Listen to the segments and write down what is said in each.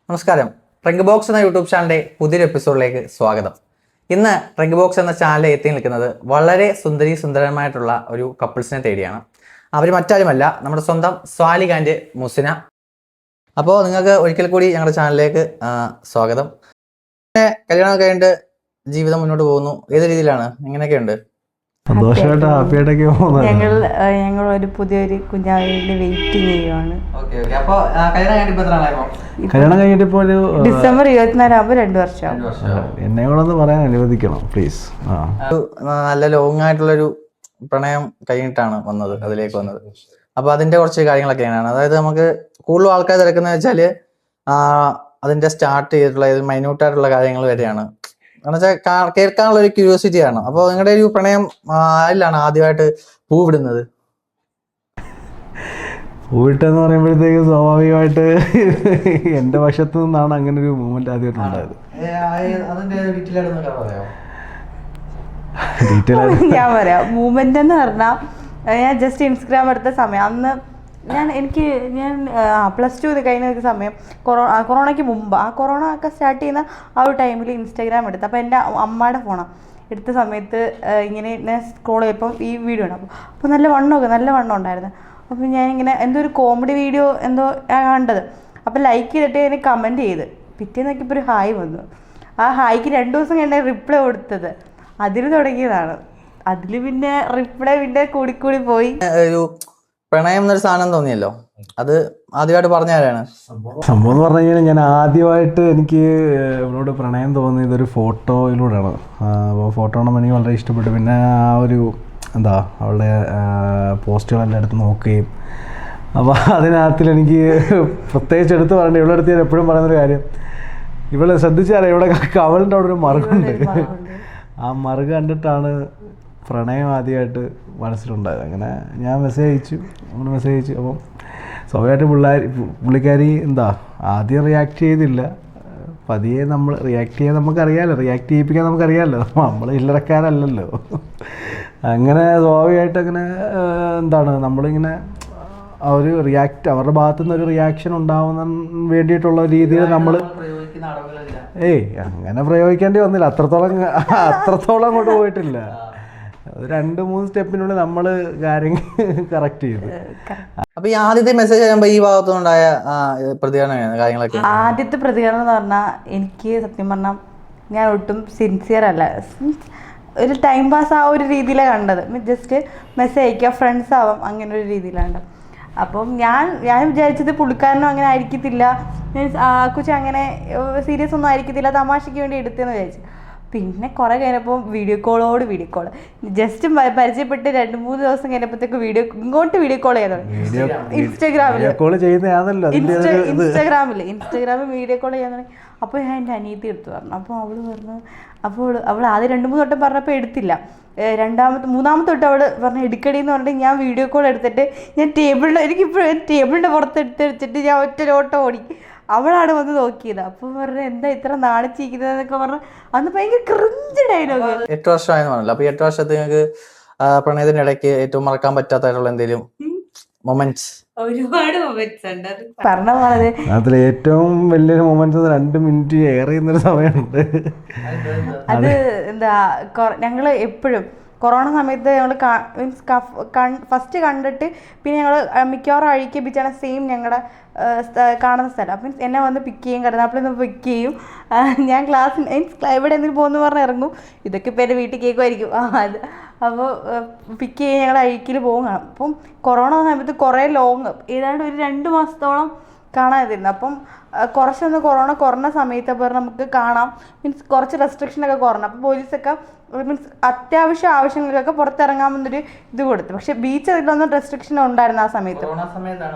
നമസ്കാരം. Trunk box എന്ന YouTube ചാനലിൻ്റെ പുതിയൊരു എപ്പിസോഡിലേക്ക് സ്വാഗതം. ഇന്ന് ട്രങ്ക് ബോക്സ് എന്ന ചാനലിൽ എത്തി നിൽക്കുന്നത് വളരെ സുന്ദരമായിട്ടുള്ള ഒരു കപ്പിൾസിനെ തേടിയാണ്. അവർ മറ്റാരുമല്ല, നമ്മുടെ സ്വന്തം സ്വാലിക് ആൻഡ് മുസിന. അപ്പോൾ നിങ്ങൾക്ക് ഒരിക്കൽ കൂടി ഞങ്ങളുടെ ചാനലിലേക്ക് സ്വാഗതം. കല്യാണം കഴിഞ്ഞിട്ട് ജീവിതം മുന്നോട്ട് പോകുന്നു. ഏത് രീതിയിലാണ്? എങ്ങനെയൊക്കെയുണ്ട്? സന്തോഷമായിട്ട് ഹാപ്പി ആയിട്ടൊക്കെ പോകുന്നത്. ഞങ്ങൾ ഒരു പുതിയൊരു കുഞ്ഞാവിന്റെ വെയിറ്റിംഗ് ചെയ്യുവാണ്. കല്യാണം കഴിഞ്ഞിട്ട് ഇപ്പോൾ ഒരു ഡിസംബർ 24 ആകുമ്പോൾ 2 വർഷം. എന്നെ കൂടെ ഒന്ന് പറയാൻ അനുവദിക്കണം പ്ലീസ്. നല്ല ലോങ് ആയിട്ടുള്ളൊരു പ്രണയം കഴിഞ്ഞിട്ടാണ് വന്നത്, അതിലേക്ക് വന്നത്. അപ്പൊ അതിന്റെ കുറച്ച് കാര്യങ്ങളൊക്കെയാണ്. അതായത് നമുക്ക് കൂടുതലും ആൾക്കാർ തിരക്കുന്ന വെച്ചാല് അതിന്റെ സ്റ്റാർട്ട് ചെയ്തിട്ടുള്ള മൈന്യൂട്ടായിട്ടുള്ള കാര്യങ്ങൾ വരെയാണ്. കാരണം വെച്ചാൽ കേൾക്കാനുള്ള ഒരു ക്യൂരിയോസിറ്റി ആണ്. അപ്പോൾ നിങ്ങളുടെ ഒരു പ്രണയം അതിലാണ് ആദ്യമായിട്ട് പൂവിടുന്നത്? പൂവിട്ടെന്ന് പറയുമ്പോഴത്തേക്ക് സ്വാഭാവികമായിട്ട് എൻ്റെ വശത്തു നിന്നാണ് അങ്ങനെ ഒരു മൂമെന്റ് ആദ്യമായിട്ടുണ്ടായത്. ഞാൻ പറയാം, മൂമെന്റ് എന്ന് പറഞ്ഞാൽ ഞാൻ ജസ്റ്റ് ഇൻസ്റ്റഗ്രാം എടുത്ത സമയം അന്ന് ഞാൻ +2 കഴിഞ്ഞ സമയം കൊറോണയ്ക്ക് മുമ്പ്, കൊറോണ ഒക്കെ സ്റ്റാർട്ട് ചെയ്യുന്ന ആ ഒരു ടൈമിൽ ഇൻസ്റ്റാഗ്രാം എടുത്ത്. അപ്പോൾ എൻ്റെ അമ്മയുടെ ഫോണാണ് എടുത്ത സമയത്ത് ഇങ്ങനെ ഞാൻ സ്ക്രോൾ ചെയ്തപ്പം ഈ വീഡിയോ ഉണ്ട്. അപ്പോൾ നല്ല വണ്ണം ഉണ്ടായിരുന്നു. അപ്പോൾ ഞാനിങ്ങനെ എന്തോ ഒരു കോമഡി വീഡിയോ എന്തോ കണ്ടത്. അപ്പോൾ ലൈക്ക് ചെയ്തിട്ട് അതിന് കമൻറ്റ് ചെയ്ത് പിറ്റേന്ന് നോക്കിയപ്പോൾ ഒരു ഹായ് വന്നു. ആ ഹായ്ക്ക് 2 ദിവസം കഴിഞ്ഞ റിപ്ലൈ കൊടുത്തത് അതിൽ തുടങ്ങിയതാണ്. അതിൽ പിന്നെ റിപ്ലൈ പിന്നെ കൂടിക്കൂടി പോയി. പ്രണയം എന്നൊരു സാധനം തോന്നിയല്ലോ, അത് ആദ്യമായിട്ട് പറഞ്ഞ ആരാണ്? സംഭവം എന്ന് പറഞ്ഞു കഴിഞ്ഞാൽ ഞാൻ ആദ്യമായിട്ട് എനിക്ക് ഇവളോട് പ്രണയം തോന്നിയത് ഒരു ഫോട്ടോയിലൂടെയാണ്. അപ്പോൾ ഫോട്ടോ കാണുമ്പോൾ എനിക്ക് വളരെ ഇഷ്ടപ്പെട്ടു. പിന്നെ ആ ഒരു അവളുടെ പോസ്റ്റുകളെല്ലാം എടുത്ത് നോക്കുകയും, അപ്പോൾ അതിനകത്തിൽ എനിക്ക് പ്രത്യേകിച്ച് എടുത്ത് പറയണ്ട, ഇവളുടെ അടുത്ത് ഞാൻ എപ്പോഴും പറയുന്നൊരു കാര്യം, ഇവളെ ശ്രദ്ധിച്ചാലേ ഇവിടെ അവളുടെ അവിടെ ഒരു മറുകുണ്ട്. ആ മറുക കണ്ടിട്ടാണ് പ്രണയം ആദ്യമായിട്ട് മനസ്സിലുണ്ടായത്. അങ്ങനെ ഞാൻ മെസ്സേജ് അയച്ചു. അപ്പം സ്വാഭാവികമായിട്ട് പുള്ളിക്കാരി ആദ്യം റിയാക്ട് ചെയ്തില്ല. പതിയെ നമ്മൾ റിയാക്ട് ചെയ്യാൻ നമുക്കറിയാമല്ലോ, റിയാക്ട് ചെയ്യിപ്പിക്കാൻ നമുക്കറിയാമല്ലോ, നമ്മൾ ഇല്ലറക്കാരല്ലല്ലോ. അങ്ങനെ സ്വാഭാവികമായിട്ട് അങ്ങനെ നമ്മളിങ്ങനെ അവരുടെ ഭാഗത്തുനിന്ന് ഒരു റിയാക്ഷൻ ഉണ്ടാവുന്ന വേണ്ടിയിട്ടുള്ള രീതിയിൽ നമ്മൾ അങ്ങനെ പ്രയോഗിക്കേണ്ടി വന്നില്ല. അത്രത്തോളം അങ്ങോട്ട് പോയിട്ടില്ല. 2-3 സ്റ്റെപ്പിനുള്ളിൽ നമ്മൾ കാര്യങ്ങൾ കറക്റ്റ് ചെയ്തു. അപ്പൊ ഈ ആദ്യത്തെ മെസ്സേജ് ചെയ്യുമ്പോൾ ഈ ഭാഗത്തുനിന്നുണ്ടായ പ്രതികരണം കാര്യങ്ങളൊക്കെ? ആദ്യത്തെ പ്രതികരണം എന്ന് പറഞ്ഞാൽ, എനിക്ക് സത്യം പറഞ്ഞാൽ ഞാൻ ഒട്ടും സിൻസിയർ അല്ല. ഒരു ടൈം പാസ് ആ ഒരു രീതിയിലാണ് കണ്ടത്. ജസ്റ്റ് മെസ്സേജ് അയക്കുക, ഫ്രണ്ട്സ് ആവാം, അങ്ങനെ ഒരു രീതിയിലാണ്. അപ്പം ഞാൻ വിചാരിച്ചത് പുള്ളിക്കാരനും അങ്ങനെ ആയിരിക്കത്തില്ല, മീൻസ് കുറിച്ച് അങ്ങനെ സീരിയസ് ഒന്നും ആയിരിക്കത്തില്ല, തമാശയ്ക്ക് വേണ്ടി എടുത്തെന്ന് വിചാരിച്ചു. പിന്നെ കുറേ കഴിഞ്ഞപ്പോൾ വീഡിയോ കോൾ ജസ്റ്റ് പരിചയപ്പെട്ട് 2-3 ദിവസം കഴിഞ്ഞപ്പോഴത്തേക്ക് ഇങ്ങോട്ട് വീഡിയോ കോൾ ചെയ്യാൻ തുടങ്ങി. ഇൻസ്റ്റാഗ്രാമിൽ വീഡിയോ കോൾ ചെയ്യാൻ തുടങ്ങി. അപ്പോൾ ഞാൻ എൻ്റെ അനിയത്തി എടുത്തു പറഞ്ഞു. അപ്പോൾ അവൾ ആദ്യം 2-3 വട്ടം പറഞ്ഞപ്പോൾ എടുത്തില്ല. മൂന്നാമത്തെ തൊട്ട് അവൾ പറഞ്ഞു എടുക്കടി എന്ന് പറഞ്ഞിട്ട് ഞാൻ വീഡിയോ കോൾ എടുത്തിട്ട് ഞാൻ എനിക്കിപ്പോഴും ടേബിളിൻ്റെ പുറത്ത് എടുത്തിട്ട് ഞാൻ ഒറ്റ ഓട്ടം ഓടി. അവളാണ് വന്ന് നോക്കിയത്. അപ്പോൾ പറഞ്ഞു എന്താ ഇത്ര നാണിച്ചിരിക്കുന്നതൊക്കെ പറഞ്ഞു. അന്ന് ഭയങ്കര ക്രിഞ്ച് ഡയലോഗ്. 8 വർഷമായെന്ന് പറഞ്ഞല്ലോ. അപ്പോൾ 8 വർഷത്തിൽ നിങ്ങൾക്ക് പ്രണയത്തിന്റെ ഇടയ്ക്ക് ഏറ്റവും മറക്കാൻ പറ്റാത്തായിട്ടുള്ള എന്തെങ്കിലും മൊമെന്റ്സ്? ഒരുപാട് മൊമെന്റ്സ് ഉണ്ട്. പറഞ്ഞ പോലെ അതിൽ ഏറ്റവും വലിയൊരു മൊമെന്റ്സ് 2 മിനിറ്റ് ഏറെ ചെയ്യുന്നൊരു സമയമുണ്ട്. അത് ഞങ്ങൾ എപ്പോഴും കൊറോണ സമയത്ത് ഞങ്ങൾ ഫസ്റ്റ് കണ്ടിട്ട് പിന്നെ ഞങ്ങൾ മിക്കവാറും അഴിക്ക് ബീച്ചാണ് സെയിം ഞങ്ങളുടെ കാണുന്ന സ്ഥലം. അപ്പം എന്നെ വന്ന് പിക്ക് ചെയ്യും, കരുനാപ്പിളിൽ നിന്ന് പിക്ക് ചെയ്യും. ഞാൻ ഇവിടെ എന്തെങ്കിലും പോകുന്നു പറഞ്ഞ് ഇറങ്ങും. ഇതൊക്കെ ഇപ്പോൾ എൻ്റെ വീട്ടിൽ കേൾക്കുമായിരിക്കും. അത് അപ്പോൾ പിക്ക് ചെയ്യും, ഞങ്ങൾ അഴിക്കിൽ പോകും കാണാം. അപ്പം കൊറോണ സമയത്ത് കുറേ ലോങ് ഏതാണ്ട് ഒരു 2 മാസത്തോളം കാണാതിരുന്നു. അപ്പം കുറച്ചൊന്ന് കൊറോണ കുറഞ്ഞ സമയത്ത് പറഞ്ഞാൽ നമുക്ക് കാണാം, മീൻസ് കുറച്ച് റെസ്ട്രിക്ഷനൊക്കെ കുറഞ്ഞു. അപ്പോൾ പോലീസൊക്കെ മീൻസ് അത്യാവശ്യ ആവശ്യങ്ങൾക്കൊക്കെ പുറത്തിറങ്ങാമെന്നൊരു ഇത് കൊടുത്തു. പക്ഷെ ബീച്ച് അതിലൊന്നും റെസ്ട്രിക്ഷൻ ഉണ്ടായിരുന്നു ആ സമയത്ത്.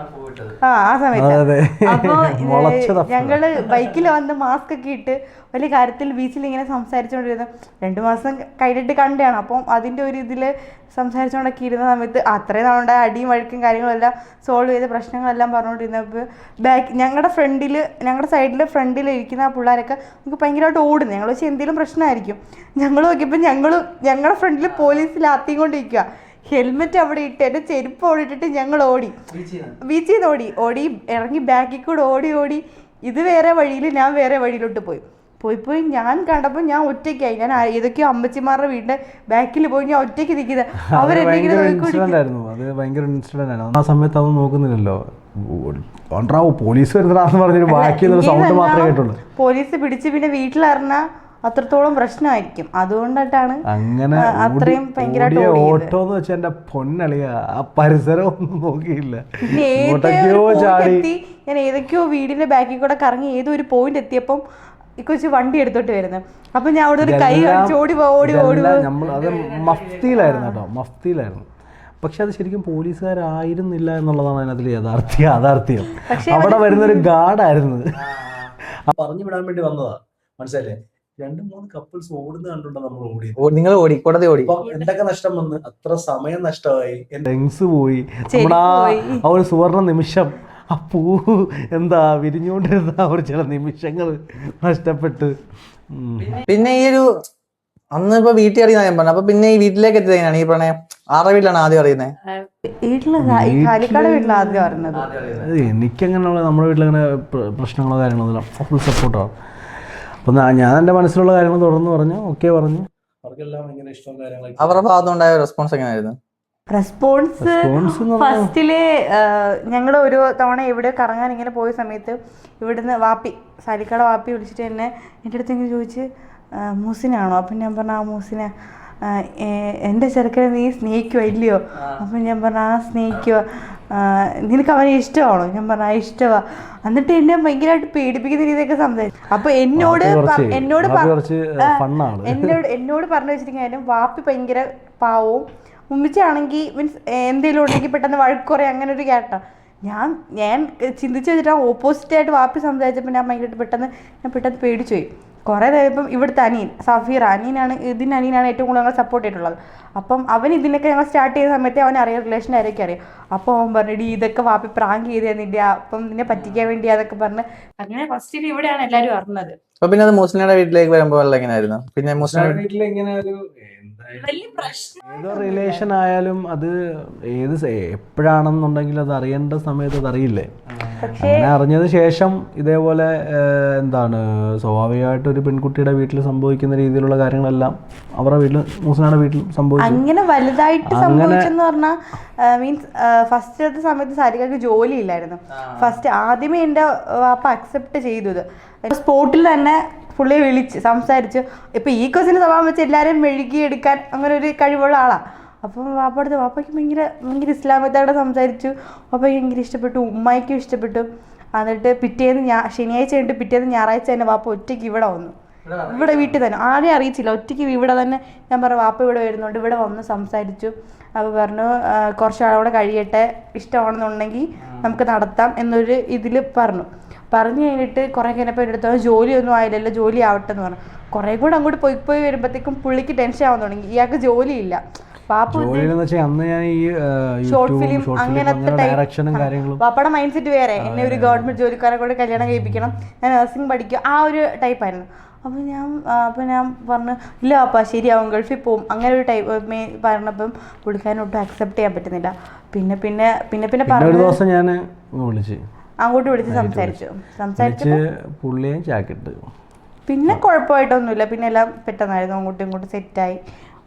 ആ സമയത്ത് അപ്പോൾ ഞങ്ങള് ബൈക്കിൽ വന്ന് മാസ്ക് ഒക്കെ ഇട്ട് വലിയ കാര്യത്തിൽ ബീച്ചിൽ ഇങ്ങനെ സംസാരിച്ചുകൊണ്ടിരുന്നു. 2 മാസം കഴിഞ്ഞിട്ട് കണ്ടാണ്. അപ്പം അതിൻ്റെ ഒരു ഇതിൽ സംസാരിച്ചുകൊണ്ടൊക്കെ ഇരുന്ന സമയത്ത് അത്രയും നാളുണ്ടായ അടിയും വഴക്കും കാര്യങ്ങളെല്ലാം സോൾവ് ചെയ്ത പ്രശ്നങ്ങളെല്ലാം പറഞ്ഞുകൊണ്ടിരുന്നപ്പോൾ ഞങ്ങളുടെ സൈഡിൽ ഫ്രണ്ടിൽ ഇരിക്കുന്ന ആ പിള്ളേരൊക്കെ നമുക്ക് ഭയങ്കരമായിട്ട് ഓടുന്നു. ഞങ്ങൾ വെച്ചാൽ എന്തെങ്കിലും പ്രശ്നമായിരിക്കും. ഞങ്ങൾ നോക്കിയപ്പോൾ ഞങ്ങളുടെ ഫ്രണ്ടിൽ പോലീസിൽ ആത്തിക്കൊണ്ടിരിക്കുക. ഹെൽമെറ്റ് അവിടെ ഇട്ട് എൻ്റെ ചെരുപ്പ് ഓടിയിട്ടിട്ട് ഞങ്ങൾ ഓടി, ബീച്ചിൽ നിന്ന് ഓടി ഇറങ്ങി ബാക്കിൽ കൂടെ ഓടി ഇത് വേറെ വഴിയിൽ ഞാൻ വേറെ വഴിയിലോട്ട് പോയി ഞാൻ കണ്ടപ്പോൾ ഞാൻ ഒറ്റയ്ക്കായി. ഞാൻ ഏതൊക്കെയോ അമ്മച്ചിമാരുടെ വീടിന്റെ ബാക്കിൽ പോയി ഞാൻ ഒറ്റയ്ക്ക് നിൽക്കുന്നത്. ആയിരുന്നു അത് ഭയങ്കര ഇൻസിഡന്റ് ആയിരുന്നു. ആ സമയത്ത് അതൊന്നും നോക്കുന്നില്ലല്ലോ, പോലീസ് വരുന്നതാന്ന് പറഞ്ഞൊരു ബാക്കിയുള്ള സൗണ്ട് മാത്രമേ കേട്ടുള്ളൂ. പോലീസ് പിടിച്ച് പിന്നെ വീട്ടിലറിഞ്ഞ അത്രത്തോളം പ്രശ്നമായിരിക്കും. അതുകൊണ്ടിട്ടാണ് അങ്ങനെ അത്രയും ഭയങ്കരമായിട്ട് ഓട്ടോ എന്ന് വെച്ചാൽ എന്റെ പൊന്നളിയ ആ പരിസരം ഒന്നും നോക്കിയില്ല. ഞാൻ ഏതൊക്കെയോ വീടിന്റെ ബാക്കിൽ കൂടെ കറങ്ങി ഏതോ ഒരു പോയിന്റ് എത്തിയപ്പം ഈ കൊച്ചു വണ്ടി എടുത്തോട്ട് വരുന്നത്. അപ്പൊ ഞാൻ അവിടെ ഒരു കൈ കാണിച്ച് ഓടി നമ്മൾ അത് മഫ്തിയിലായിരുന്നു കേട്ടോ, മഫ്തിയിലായിരുന്നു. പക്ഷെ അത് ശരിക്കും പോലീസുകാരായിരുന്നില്ല എന്നുള്ളതാണ് അതിനകത്തിൽ യാഥാർത്ഥ്യം. അവിടെ വരുന്നൊരു ഗാർഡായിരുന്നു. പറഞ്ഞു വിടാൻ വേണ്ടി വന്നതാ, മനസ്സിലല്ലേ? 2-3 കപ്പിൾസ് ഓടുന്ന കണ്ടുണ്ടോ നമ്മൾ ഓടി. നിങ്ങൾ ഓടി കോടതി ഓടി. എന്തൊക്കെ നഷ്ടം വന്ന്, അത്ര സമയം നഷ്ടമായി, ലെങ്സ് പോയി, നമ്മുടെ ആ ഒരു സുവർണ നിമിഷം, ആ പൂ എന്താ വിരിഞ്ഞുകൊണ്ടിരുന്ന ഒരു ചില നിമിഷങ്ങൾ നഷ്ടപ്പെട്ട്. പിന്നെ ഈ ഒരു അന്ന് ഇപ്പൊ വീട്ടിൽ അറിയുന്ന ഞാൻ പറഞ്ഞു. അപ്പൊ പിന്നെ ഈ വീട്ടിലേക്ക് എത്തിയത് എങ്ങനെയാണ്? ഈ പ്രണയം ആരുടെ വീട്ടിലാണ് ആദ്യം അറിയുന്നത്? എനിക്കങ്ങനെയുള്ള നമ്മുടെ വീട്ടിലങ്ങനെ പ്രശ്നങ്ങളോ കാര്യങ്ങളോ ഫുൾ സപ്പോർട്ടോ. അപ്പം ഞാൻ എൻ്റെ മനസ്സിലുള്ള കാര്യങ്ങൾ തുടർന്ന് പറഞ്ഞു, ഓക്കെ പറഞ്ഞു. അവർക്കെല്ലാം ഭയങ്കര ഇഷ്ടവും കാര്യങ്ങളൊക്കെ. അവരുടെ ഭാഗത്തുണ്ടായ റെസ്പോൺസ് എങ്ങനെയായിരുന്നു? റെസ്പോൺസ് ഫസ്റ്റില് ഞങ്ങൾ ഒരു തവണ എവിടെ കറങ്ങാൻ ഇങ്ങനെ പോയ സമയത്ത് ഇവിടുന്ന് സാലിക്കാട് വാപ്പി വിളിച്ചിട്ട് എന്നെ എൻ്റെ അടുത്ത് ഇങ്ങനെ ചോദിച്ച് മൂസിനാണോ? അപ്പം ഞാൻ പറഞ്ഞു ആ മൂസിന. എൻ്റെ ചെറുക്കനെ നീ സ്നേഹിക്കുവോ ഇല്ലയോ? അപ്പം ഞാൻ പറഞ്ഞു ആ സ്നേഹിക്കുവോ. നിനക്ക് അവനെ ഇഷ്ടമാണോ? ഞാൻ പറഞ്ഞു ആ ഇഷ്ടമാണ്. എന്നിട്ട് എന്നെ ഭയങ്കരമായിട്ട് പേടിപ്പിക്കുന്ന രീതിയൊക്കെ സംസാരിച്ചു. അപ്പൊ എന്നോട് പറഞ്ഞു വെച്ചിരിക്കാനും വാപ്പി ഭയങ്കര പാവവും ഉമ്മിച്ചാണെങ്കിൽ മീൻസ് എന്തെങ്കിലും ഉണ്ടെങ്കിൽ പെട്ടെന്ന് വഴക്കുറേ അങ്ങനെ ഒരു ക്യാരക്ടർ. ഞാൻ ചിന്തിച്ച് വെച്ചിട്ട് ഓപ്പോസിറ്റായിട്ട് വാപ്പി സംസാരിച്ചപ്പോൾ ഞാൻ പെട്ടെന്ന് പേടിച്ചു പോയി. കുറേ നേരം ഇവിടുത്തെ സഫീർ അനിയനാണ് ഏറ്റവും കൂടുതൽ ഞങ്ങൾ സപ്പോർട്ട് ചെയ്തിട്ടുള്ളത്. അപ്പം അവൻ ഇതിനൊക്കെ ഞങ്ങൾ സ്റ്റാർട്ട് ചെയ്ത സമയത്ത് അവൻ അറിയാം, റിലേഷൻ ആരൊക്കെ അറിയാം. അപ്പോൾ അവൻ പറഞ്ഞു ഇതൊക്കെ വാപ്പി പ്രാങ്ക് ചെയ്ത് തന്നില്ല, അപ്പം നിന്നെ പറ്റിക്കാൻ വേണ്ടി അതൊക്കെ പറഞ്ഞ് അങ്ങനെ ഫസ്റ്റിൽ ഇവിടെയാണ് എല്ലാവരും അറിഞ്ഞത്. അപ്പൊ പിന്നെ അത് മുസ്ലിങ്ങളുടെ വീട്ടിലേക്ക് വരുമ്പോൾ എങ്ങനെയായിരുന്നു? പിന്നെ മുസ്ലിം വീട്ടിൽ എങ്ങനെ ഏതോ റിലേഷൻ ആയാലും അത് എപ്പോഴാണെന്നുണ്ടെങ്കിൽ അത് അറിയേണ്ട സമയത്ത് അത് അറിയില്ലേ. അങ്ങനെ അറിഞ്ഞതിന് ശേഷം ഇതേപോലെ സ്വാഭാവികമായിട്ട് ഒരു പെൺകുട്ടിയുടെ വീട്ടിൽ സംഭവിക്കുന്ന രീതിയിലുള്ള കാര്യങ്ങളെല്ലാം അവരുടെ വീട്ടിൽ മുസ്ലിങ്ങളുടെ വീട്ടിൽ സംഭവിച്ചു. അങ്ങനെ വലുതായിട്ട് സംഭവിച്ചെന്ന് പറഞ്ഞാൽ മീൻസ് ഫസ്റ്റ് സമയത്ത് സാരികൾക്ക് ജോലി ഇല്ലായിരുന്നു. ഫസ്റ്റ് ആദ്യമേ എൻ്റെ വാപ്പ അക്സെപ്റ്റ് ചെയ്തത് സ്പോട്ടിൽ തന്നെ പുള്ളിയെ വിളിച്ച് സംസാരിച്ച്. ഇപ്പം ഈ കൊച്ചിൻ്റെ സ്വഭാവം വെച്ച് എല്ലാവരെയും മെഴുകിയെടുക്കാൻ അങ്ങനെ ഒരു കഴിവുള്ള ആളാണ്. അപ്പം വാപ്പയ്ക്ക് ഭയങ്കര ഇസ്ലാമികത്തോടെ സംസാരിച്ചു. വാപ്പയ്ക്ക് ഭയങ്കര ഇഷ്ടപ്പെട്ടു, ഉമ്മായിക്കും ഇഷ്ടപ്പെട്ടു. എന്നിട്ട് ശനിയാഴ്ച കഴിഞ്ഞിട്ട് പിറ്റേന്ന് ഞായറാഴ്ച തന്നെ വാപ്പ ഒറ്റയ്ക്ക് ഇവിടെ വന്നു. ഇവിടെ വീട്ടിൽ തന്നെ ആരെയും അറിയിച്ചില്ല, ഒറ്റയ്ക്ക് ഇവിടെ തന്നെ. ഞാൻ പറഞ്ഞു വാപ്പ ഇവിടെ വരുന്നുണ്ട്, ഇവിടെ വന്ന് സംസാരിച്ചു. അപ്പോൾ പറഞ്ഞു കുറച്ച് നാളോടെ കഴിയട്ടെ, ഇഷ്ടമാണെന്നുണ്ടെങ്കിൽ നമുക്ക് നടത്താം എന്നൊരു ഇതിൽ പറഞ്ഞു കഴിഞ്ഞിട്ട് കുറേ കഴിഞ്ഞപ്പോൾ എൻ്റെ അടുത്ത് ജോലിയൊന്നും ആയില്ലല്ലോ, ജോലി ആവട്ടെ എന്ന് പറഞ്ഞു. കുറേ കൂടെ അങ്ങോട്ട് പോയി വരുമ്പോഴത്തേക്കും പുള്ളിക്ക് ടെൻഷൻ ആവാൻ തുടങ്ങി. ഇയാൾക്ക് ജോലിയില്ല. ഷോർട്ട് ഫിലിം അങ്ങനത്തെ പാപ്പയുടെ മൈൻഡ് സെറ്റ് വേറെ. എന്നെ ഒരു ഗവൺമെന്റ് ജോലിക്കാരെ കൂടെ കല്യാണം കഴിപ്പിക്കണം, ഞാൻ നഴ്സിംഗ് പഠിക്കും, ആ ഒരു ടൈപ്പായിരുന്നു. അപ്പോൾ ഞാൻ പറഞ്ഞു ഇല്ല പാപ്പ ശരിയാവും, ഗൾഫിൽ പോവും, അങ്ങനെ ഒരു ടൈപ്പ് പറഞ്ഞപ്പം പുള്ളിക്കാരനൊട്ടും അക്സെപ്റ്റ് ചെയ്യാൻ പറ്റുന്നില്ല. പിന്നെ പറഞ്ഞു അങ്ങോട്ട് വിളിച്ച് സംസാരിച്ചു പുള്ളിയും ചാക്കിട്ട്. പിന്നെ കുഴപ്പമായിട്ടൊന്നുമില്ല. പിന്നെ എല്ലാം പെട്ടെന്നായിരുന്നു, അങ്ങോട്ടും ഇങ്ങോട്ടും സെറ്റായി.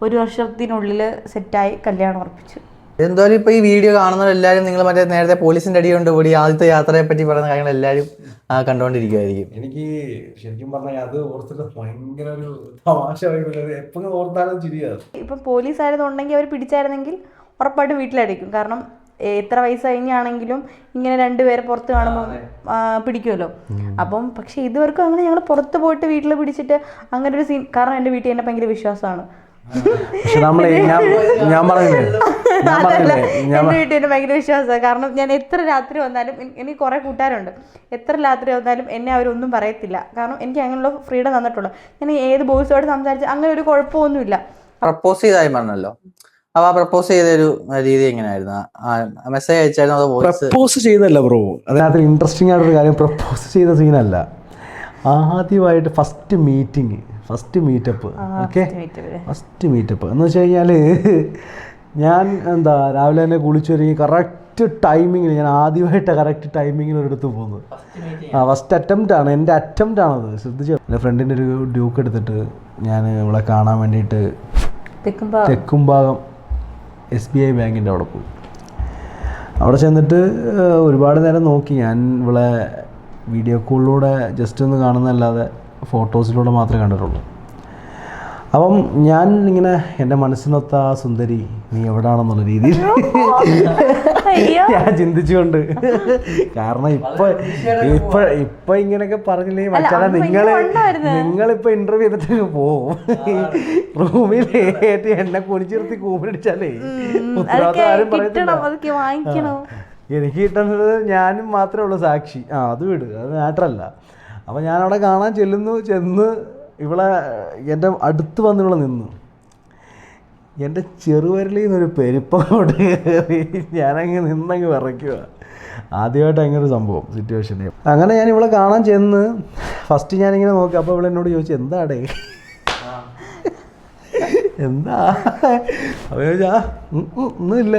1 വർഷത്തിനുള്ളിൽ സെറ്റായി കല്യാണം ഉറപ്പിച്ചു. എന്തായാലും ഇപ്പൊ ഈ വീഡിയോ കാണുന്നവരെല്ലാവരും നിങ്ങൾ മറ്റേ നേരത്തെ പോലീസിന്റെ അടി കൊണ്ട് കൂടി ആദ്യത്തെ യാത്രയെ പറ്റി പറയുന്ന കാര്യങ്ങൾ എല്ലാവരും കണ്ടുകൊണ്ടിരിക്കുമായിരിക്കും. എനിക്ക് ശരിക്കും പറഞ്ഞാൽ അത് ഓർത്തിട്ട് ഭയങ്കര ഒരു തമാശ എപ്പോഴും ഓർത്താലും ചിരിയാണ്. ഇപ്പം പോലീസ് ആയതുണ്ടെങ്കിൽ അവർ പിടിച്ചായിരുന്നെങ്കിൽ ഉറപ്പായിട്ടും വീട്ടിലായിരിക്കും. കാരണം എത്ര വയസ്സ് കഴിഞ്ഞാണെങ്കിലും ഇങ്ങനെ 2 പേരെ പുറത്ത് കാണുമ്പോൾ പിടിക്കുമല്ലോ. അപ്പം പക്ഷെ ഇതുവരെക്കും അങ്ങനെ ഞങ്ങൾ പുറത്ത് പോയിട്ട് വീട്ടിൽ പിടിച്ചിട്ട് അങ്ങനെ ഒരു സീൻ. കാരണം എൻ്റെ വീട്ടിൽ എന്നെ ഭയങ്കര വിശ്വാസമാണ്. എൻ്റെ വീട്ടിൽ എന്നെ ഭയങ്കര വിശ്വാസമാണ്. കാരണം ഞാൻ എത്ര രാത്രി വന്നാലും, എനിക്ക് കുറേ കൂട്ടുകാരുണ്ട്, എത്ര രാത്രി വന്നാലും എന്നെ അവരൊന്നും പറയത്തില്ല. കാരണം എനിക്ക് അങ്ങനെയുള്ള ഫ്രീഡം തന്നിട്ടുള്ളൂ. ഞാൻ ഏത് ബോയ്സോട് സംസാരിച്ച് അങ്ങനെ ഒരു കുഴപ്പമൊന്നുമില്ല. പ്രപ്പോസ് ചെയ്തായി പറഞ്ഞല്ലോ, അപ്പൊ ആ പ്രപ്പോസ് ചെയ്തൊരു രീതി എങ്ങനെയായിരുന്നു? മെസ്സേജ് അയച്ചായിരുന്നു അതോ പ്രപ്പോസ് ചെയ്തല്ല ബ്രോ? അതിനകത്ത് ഇൻട്രസ്റ്റിംഗ് ആയിട്ടൊരു കാര്യം, പ്രപ്പോസ് ചെയ്ത സീനല്ല. ആദ്യമായിട്ട് ഫസ്റ്റ് മീറ്റപ്പ് എന്ന് വെച്ച് കഴിഞ്ഞാൽ ഞാൻ രാവിലെ തന്നെ കുളിച്ചൊരുങ്ങി കറക്റ്റ് കറക്റ്റ് ടൈമിങ്ങിൽ ഞാൻ ആദ്യമായിട്ട് കറക്റ്റ് ടൈമിങ്ങിൽ ഒരിടത്ത് പോകുന്നത്. ഫസ്റ്റ് അറ്റംപ്റ്റ് ആണ്, എൻ്റെ അറ്റംപ്റ്റ് ആണത്. ശ്രദ്ധിച്ചു. എൻ്റെ ഫ്രണ്ടിൻ്റെ ഒരു ഡ്യൂക്ക് എടുത്തിട്ട് ഞാൻ ഇവിടെ കാണാൻ വേണ്ടിയിട്ട് തെക്കുംഭാഗം SBI ബാങ്കിൻ്റെ അവിടെ പോയി. അവിടെ ചെന്നിട്ട് ഒരുപാട് നേരം നോക്കി. ഞാൻ ഇവിടെ വീഡിയോ കോളിലൂടെ ജസ്റ്റ് ഒന്ന് കാണുന്നതല്ലാതെ ഫോട്ടോസിലൂടെ മാത്രമേ കണ്ടിട്ടുള്ളൂ. അപ്പം ഞാൻ ഇങ്ങനെ എൻ്റെ മനസ്സിനൊത്ത ആ സുന്ദരി നീ എവിടാണെന്നുള്ള രീതിയിൽ ഞാൻ ചിന്തിച്ചുകൊണ്ട്, കാരണം ഇപ്പൊ ഇങ്ങനെയൊക്കെ പറഞ്ഞില്ലേ മച്ചാ, നിങ്ങളിപ്പോ ഇന്റർവ്യൂ ചെയ്തിട്ട് പോവും. റൂമിൽ ഏറ്റി എന്നെ കുനിച്ചിർത്തി കൂമിടിച്ചാലേ ഉത്തരവാദിത്തം ആരും പറയത്തില്ല. എനിക്ക് കിട്ടുന്നത് ഞാനും മാത്രമേ ഉള്ളൂ സാക്ഷി. അത് വിട്, അത് മാറ്ററല്ല. അപ്പം ഞാനവിടെ കാണാൻ ചെന്ന് ഇവിടെ എൻ്റെ അടുത്ത് വന്ന് ഇവിടെ നിന്നു. എൻ്റെ ചെറുവരലിൽ നിന്നൊരു പെരുപ്പോട് കയറി ഞാനങ്ങ് നിന്നങ്ങ് വിറയ്ക്കുക. ആദ്യമായിട്ട് അങ്ങനെ ഒരു സംഭവം സിറ്റുവേഷൻ. അങ്ങനെ ഞാൻ ഇവിടെ കാണാൻ ചെന്ന് ഫസ്റ്റ് ഞാനിങ്ങനെ നോക്കി. അപ്പോൾ ഇവിടെ എന്നോട് ചോദിച്ചു എന്താടേ എന്താ? അപ്പോൾ ചോദിച്ചാ ഒന്നുമില്ല.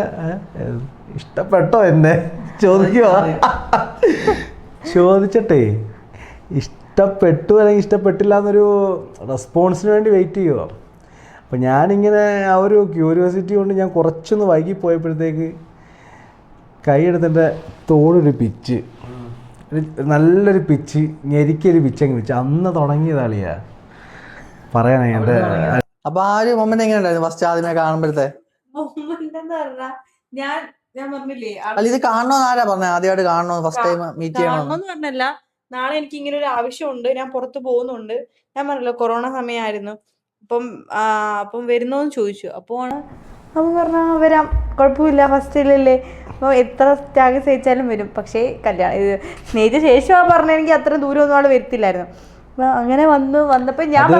ഇഷ്ടപ്പെട്ടോ എന്നെ ചോദിച്ചട്ടെ ഇഷ്ടപ്പെട്ടു അല്ലെങ്കിൽ ഇഷ്ടപ്പെട്ടില്ല എന്നൊരു റെസ്പോൺസിന് വേണ്ടി വെയിറ്റ് ചെയ്യുക. അപ്പം ഞാനിങ്ങനെ ആ ഒരു ക്യൂരിയോസിറ്റി കൊണ്ട് ഞാൻ കുറച്ചൊന്ന് വൈകിപ്പോയപ്പോഴത്തേക്ക് കൈയെടുത്തിൻ്റെ തോടൊരു പിച്ച്, നല്ലൊരു പിച്ച്, ഞെരിക്കൊരു പിച്ചങ്ങ് വെച്ച് അന്ന് തുടങ്ങിയതാളിയാ പറയണേ എൻ്റെ. അപ്പൊ ആ ഒരു മൊമെന്റ് എങ്ങനെ ഉണ്ടായിരുന്നു ഫസ്റ്റ് ആദ്യമേ കാണുമ്പോഴത്തെ? ഞാൻ പറഞ്ഞില്ലേ അല്ല ഇത് കാണണമെന്ന് ആരാ പറഞ്ഞത്? ആദ്യമായിട്ട് കാണണോ, ഫസ്റ്റ് ടൈം മീറ്റ് ചെയ്യണമെന്ന് പറഞ്ഞല്ല. നാളെ എനിക്ക് ഇങ്ങനെ ഒരു ആവശ്യമുണ്ട്, ഞാൻ പുറത്ത് പോകുന്നുണ്ട്. ഞാൻ പറഞ്ഞല്ലോ കൊറോണ സമയമായിരുന്നു. അപ്പം വരുന്നോന്ന് ചോദിച്ചു. അപ്പോൾ പറഞ്ഞ വരാം, കുഴപ്പമില്ല, ഫസ്റ്റ് ഇല്ലല്ലേ, അപ്പോൾ എത്ര ത്യാഗം സഹിച്ചാലും വരും. പക്ഷേ കല്യാണം ഇത് സ്നേഹിച്ച ശേഷം പറഞ്ഞെങ്കിൽ അത്ര ദൂരമൊന്നും ആൾ വരത്തില്ലായിരുന്നു. അങ്ങനെ വന്നപ്പോൾ ഞാൻ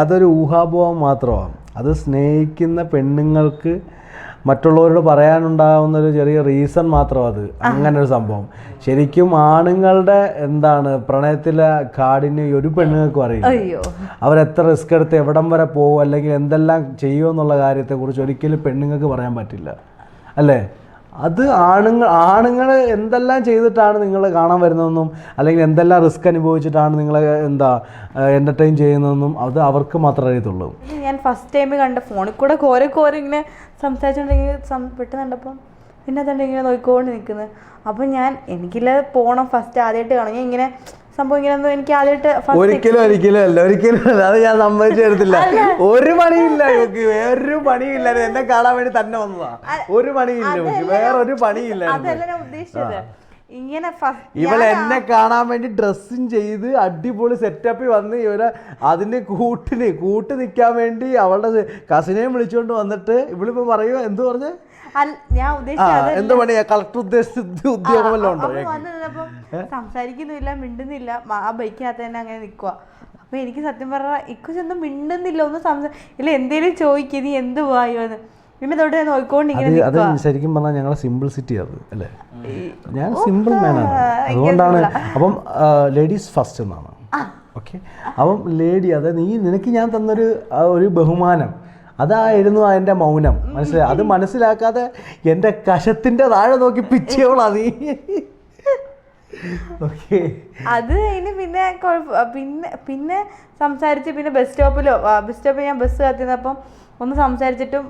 അതൊരു ഊഹാപോഹം മാത്രമാണ്. അത് സ്നേഹിക്കുന്ന പെണ്ണുങ്ങൾക്ക് മറ്റുള്ളവരോട് പറയാനുണ്ടാകുന്നൊരു ചെറിയ റീസൺ മാത്രം. അത് അങ്ങനെ ഒരു സംഭവം ശരിക്കും ആണുങ്ങളുടെ എന്താണ് പ്രണയത്തിലെ കാടിന് ഒരു പെണ്ണുങ്ങൾക്കും അറിയില്ല. അവരെത്ര റിസ്ക് എടുത്ത് എവിടം വരെ പോകും അല്ലെങ്കിൽ എന്തെല്ലാം ചെയ്യുമെന്നുള്ള കാര്യത്തെക്കുറിച്ച് ഒരിക്കലും പെണ്ണുങ്ങൾക്ക് പറയാൻ പറ്റില്ല, അല്ലേ? അത് ആണുങ്ങൾ എന്തെല്ലാം ചെയ്തിട്ടാണ് നിങ്ങൾ കാണാൻ വരുന്നതെന്നും അല്ലെങ്കിൽ എന്തെല്ലാം റിസ്ക് അനുഭവിച്ചിട്ടാണ് നിങ്ങളെ എൻ്റർടൈൻ ചെയ്യുന്നതെന്നും അത് അവർക്ക് മാത്രമേ അറിയത്തുള്ളൂ. ഞാൻ ഫസ്റ്റ് ടൈം കണ്ട ഫോണിൽ കൂടെ കോരെ ഇങ്ങനെ സംസാരിച്ചുകൊണ്ടെങ്കിൽ പെട്ടെന്ന് കണ്ടപ്പം പിന്നെ അതുകൊണ്ട് ഇങ്ങനെ നോക്കിക്കൊണ്ട് നിൽക്കുന്നത്. അപ്പം എനിക്കില്ല പോകണം, ഫസ്റ്റ് ആദ്യമായിട്ട് കാണും. ഞാൻ ഇങ്ങനെ സംഭവം ഇങ്ങനെ എനിക്ക് ആദ്യമായിട്ട് ഒരിക്കലും അല്ല അത് ഞാൻ സമ്മതിച്ചു തരത്തില്ല. ഒരു പണിയില്ല നോക്കി, വേറൊരു പണിയില്ല, എന്നെ കാണാൻ വേണ്ടി തന്നെ വന്നതാ. ഒരു പണിയില്ല നോക്കി, വേറൊരു പണിയില്ല. അതല്ല ഞാൻ ഉദ്ദേശിച്ചത്. ഇങ്ങനെ ഇവളെ എന്നെ കാണാൻ വേണ്ടി ഡ്രസ്സും ചെയ്ത് അടിപൊളി സെറ്റപ്പിൽ വന്ന് ഇവരെ അതിന് കൂട്ട് നിൽക്കാൻ വേണ്ടി അവളുടെ കസിനെയും വിളിച്ചുകൊണ്ട് വന്നിട്ട് ഇവളിപ്പോ പറയുക എന്ത് പറഞ്ഞേ? ഞാൻ എന്ത് പണിയാ കളക്ടർ ഉദ്ദേശിച്ച ഉദ്യോഗമല്ലോ ഉണ്ടോ? സംസാരിക്കുന്നില്ല, മിണ്ടുന്നില്ല, ആ ബൈക്കിനകത്ത് തന്നെ അങ്ങനെ നിൽക്കുക. അപ്പൊ എനിക്ക് സത്യം പറഞ്ഞാൽ ഇക്കൊന്നും മിണ്ടുന്നില്ല, ഒന്നും ഇല്ല, എന്തേലും ചോദിക്കുക നീ എന്ത് പോയോന്ന്. പിന്നെ തൊട്ട് നോക്കിക്കൊണ്ടിങ്ങനെ അത് ശരിക്കും പറഞ്ഞാൽ ഞങ്ങളെ സിംപിൾസിറ്റി അത് അല്ലേ. ഞാൻ സിമ്പിൾ മാനാണ്, അതുകൊണ്ടാണ്. അപ്പം ലേഡീസ് ഫസ്റ്റ് എന്നാണ്. ഓക്കെ, അപ്പം ലേഡി അതായത് നിനക്ക് ഞാൻ തന്നൊരു ബഹുമാനം അതായിരുന്നു അതിൻ്റെ മൗനം. മനസ്സിലായി? അത് മനസ്സിലാക്കാതെ എൻ്റെ കശത്തിൻ്റെ താഴെ നോക്കി പിച്ചോളാ നീ. ഓക്കെ, അത് കഴിഞ്ഞ് പിന്നെ സംസാരിച്ച് പിന്നെ ബസ് സ്റ്റോപ്പിൽ ഞാൻ ബസ് കാത്തിരുന്നപ്പം ഒന്ന് സംസാരിച്ചിട്ടും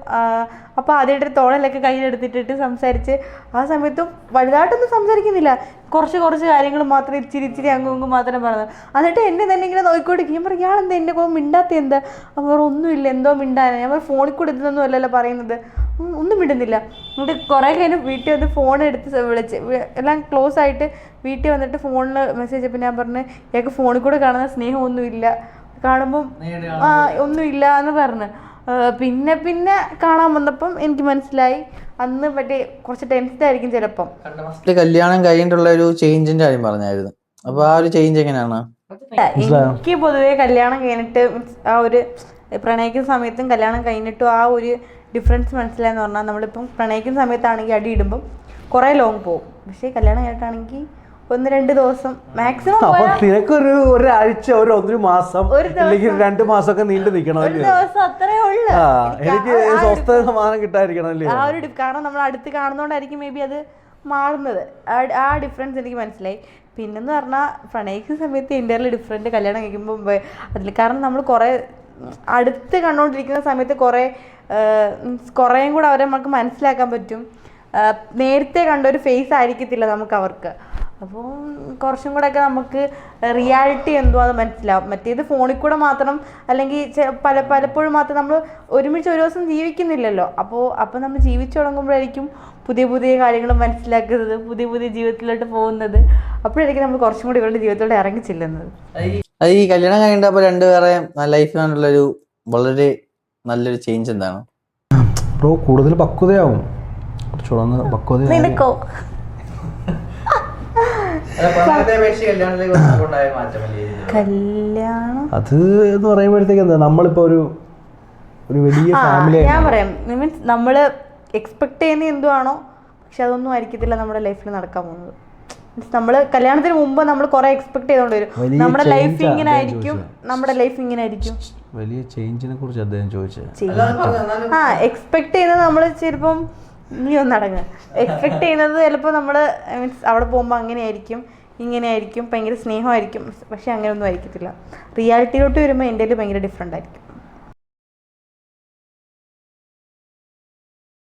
അപ്പോൾ ആദ്യമായിട്ട് തോളലൊക്കെ കയ്യിലെടുത്തിട്ടിട്ട് സംസാരിച്ച് ആ സമയത്തും വലുതായിട്ടൊന്നും സംസാരിക്കുന്നില്ല, കുറച്ച് കാര്യങ്ങൾ മാത്രം ഇച്ചിരി അങ്ങും മാത്രം പറഞ്ഞത്. എന്നിട്ട് എന്നെ തന്നെ ഇങ്ങനെ നോക്കിക്കൊണ്ടിരിക്കും. ഞാൻ പറയും ഇയാളെന്താ എന്നെ മിണ്ടാത്ത എന്താ? അപ്പോൾ ഒന്നുമില്ല, എന്തോ മിണ്ടാൻ. ഞാൻ ഫോണിൽ കൂടെ ഇതൊന്നും അല്ലല്ലോ പറയുന്നത്, ഒന്നും മിണ്ടുന്നില്ല. എന്നിട്ട് കുറേ കഴിഞ്ഞ് വീട്ടിൽ വന്ന് ഫോൺ എടുത്ത് വിളിച്ച് എല്ലാം ക്ലോസ് ആയിട്ട് വീട്ടിൽ വന്നിട്ട് ഫോണിൽ മെസ്സേജ് ചെയ്തപ്പോൾ ഞാൻ പറഞ്ഞു ഇയാൾക്ക് ഫോണിൽ കൂടെ കാണുന്ന സ്നേഹമൊന്നുമില്ല, കാണുമ്പം ഒന്നുമില്ല എന്ന് പറഞ്ഞ്. പിന്നെ കാണാൻ വന്നപ്പം എനിക്ക് മനസ്സിലായി അന്ന് മറ്റേ കുറച്ച് ടെൻസ്ഡ് ആയിരിക്കും ചിലപ്പം. കല്യാണം കഴിഞ്ഞിട്ടുള്ള ഒരു ചേഞ്ചിന്റെ കാര്യം പറഞ്ഞായിരുന്നു. അപ്പൊ ആ ഒരു ചേഞ്ച് എങ്ങനെയാണ്? എനിക്ക് പൊതുവേ കല്യാണം കഴിഞ്ഞിട്ട് ആ ഒരു പ്രണയിക്കുന്ന സമയത്തും കല്യാണം കഴിഞ്ഞിട്ടും ആ ഒരു ഡിഫറൻസ് മനസ്സിലായെന്ന് പറഞ്ഞാൽ നമ്മളിപ്പം പ്രണയിക്കുന്ന സമയത്താണെങ്കിൽ അടി ഇടുമ്പം കുറേ ലോങ് പോകും. പക്ഷേ കല്യാണം കഴിഞ്ഞിട്ടാണെങ്കിൽ 1-2 ദിവസം മാക്സിമം. അപ്പൊ നിനക്കൊരു ഒരാഴ്ച ഒരു മാസം അല്ലെങ്കിൽ 2 മാസമൊക്കെ നീണ്ടു നിൽക്കണം. എനിക്ക് സ്വസ്ഥ സമാധാനം കിട്ടാതിരിക്കണം അല്ലേ? ആ ഒരു കാരണം നമ്മൾ അടുത്ത് കാണുന്നോണ്ടായിരിക്കും മേ ബി അത് മാറുന്നത്. ആ ഡിഫറൻസ് എനിക്ക് മനസ്സിലായി. പിന്നെന്ന് പറഞ്ഞാൽ പ്രണയിക്കുന്ന സമയത്ത് ഇന്ത്യയിലെ ഡിഫറെൻറ്റ്, കല്യാണം കഴിക്കുമ്പോൾ അതിൽ കാരണം നമ്മൾ കുറേ അടുത്ത് കണ്ടുകൊണ്ടിരിക്കുന്ന സമയത്ത് കുറേയും കൂടെ അവരെ നമുക്ക് മനസ്സിലാക്കാൻ പറ്റും. നേരത്തെ കണ്ട ഒരു ഫേസ് ആയിരിക്കത്തില്ല നമുക്ക് അവർക്ക്. അപ്പോൾ കുറച്ചും കൂടെയൊക്കെ നമുക്ക് റിയാലിറ്റി എന്തോ അത് മനസ്സിലാവും. മറ്റേത് ഫോണിൽ കൂടെ മാത്രം അല്ലെങ്കിൽ പലപ്പോഴും മാത്രം നമ്മൾ ഒരുമിച്ച് ഒരു ദിവസം ജീവിക്കുന്നില്ലല്ലോ. അപ്പോൾ നമ്മൾ ജീവിച്ചു തുടങ്ങുമ്പോഴായിരിക്കും പുതിയ പുതിയ കാര്യങ്ങൾ മനസ്സിലാക്കുന്നത്, പുതിയ പുതിയ ജീവിതത്തിലോട്ട് പോകുന്നത്. അപ്പോഴായിരിക്കും നമ്മൾ കുറച്ചും കൂടി ഇവരുടെ ജീവിതത്തിലോട്ട് ഇറങ്ങി ചെല്ലുന്നത്. അത് ഈ കല്യാണം കഴിഞ്ഞപ്പോൾ രണ്ടുപേരെ ലൈഫിനുള്ളൊരു വളരെ നല്ലൊരു ചേഞ്ച് എന്താണ്? ബ്രോ കൂടുതൽ പക്വതയാവും, കുറച്ചുകൂടെ പക്വത. നിനക്കോ? കല്യാണം അത് എന്ന് പറയുമ്പോഴത്തേക്ക് എന്താ, നമ്മളിപ്പോ ഒരു വലിയ ഫാമിലി. ഞാൻ പറയാം, മീൻസ് നമ്മൾ എക്സ്പെക്ട് ചെയ്യുന്ന എന്തുവാണോ, പക്ഷെ അതൊന്നും ആയിരിക്കത്തില്ല നമ്മുടെ ലൈഫിൽ നടക്കാൻ പോകുന്നത്. മീൻസ് നമ്മൾ കല്യാണത്തിന് മുമ്പ് നമ്മൾ കുറെ എക്സ്പെക്ട് ചെയ്തോണ്ട് വരും, നമ്മുടെ ലൈഫ് ഇങ്ങനെ ആയിരിക്കും, നമ്മുടെ ലൈഫ് ഇങ്ങനെ ആയിരിക്കും. വലിയ ചേഞ്ചിനെ കുറിച്ച് അദ്ദേഹം ചോദിച്ചത്. എക്സ്പെക്ട് ചെയ്യുന്നത് നമ്മൾ ചിലപ്പം നീ ഒന്നടങ്ങ് എക്സ്പെക്ട് ചെയ്യുന്നത് ചിലപ്പോൾ നമ്മൾ മീൻസ് അവിടെ പോകുമ്പോൾ അങ്ങനെയായിരിക്കും, ഇങ്ങനെയായിരിക്കും, ഭയങ്കര സ്നേഹമായിരിക്കും. പക്ഷെ അങ്ങനെയൊന്നും ആയിരിക്കത്തില്ല. റിയാലിറ്റിയിലോട്ട് വരുമ്പോൾ എൻ്റെ ഭയങ്കര ഡിഫറെൻ്റ് ആയിരിക്കും.